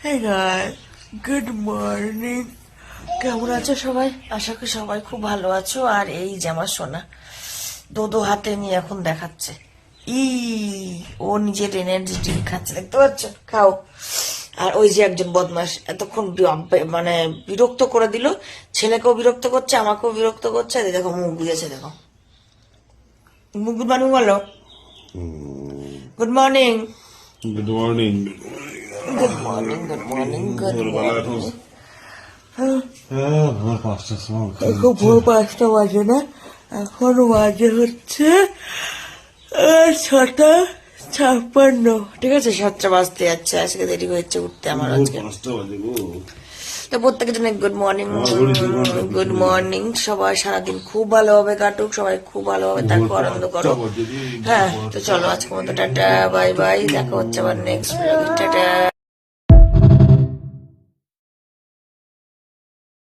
Hey guys, good morning. কেমন আছো সবাই? আশা করি সবাই খুব ভালো আছো। আর এই যে আমার সোনা দোদো হাতে নিয়ে এখন দেখাচ্ছে, ও নিজের এনার্জি ড্রিঙ্ক খাচ্ছে, দেখতে পাচ্ছ? খাও। আর ওই যে একজন বদমাস এতক্ষণ মানে বিরক্ত করে দিল, ছেলেকেও বিরক্ত করছে, আমাকেও বিরক্ত করছে। দেখো মুখ বুঝেছে, দেখো মুখ। গুড মর্নিং বলো। Good morning. Good morning. Good morning, good morning, good morning. ভোর 5টার সময় এখন ভোর 5টা বাজে না, এখন বাজে হচ্ছে 6:56। ঠিক আছে, 7টা বাজতে যাচ্ছে। আজকে দেরি হয়েছে উঠতে আমার আজকে। 5টা বাজে গো। তো প্রত্যেকের জন্য গুড মর্নিং। Good morning. সবাই সারাদিন খুব ভালোভাবে কাটুক, সবাই খুব ভালোভাবে থাকো, আনন্দ করো। হ্যাঁ, তো চলো আজকের মতো টাটা, বাই বাই। দেখা হচ্ছে আবার নেক্সট। টাটা।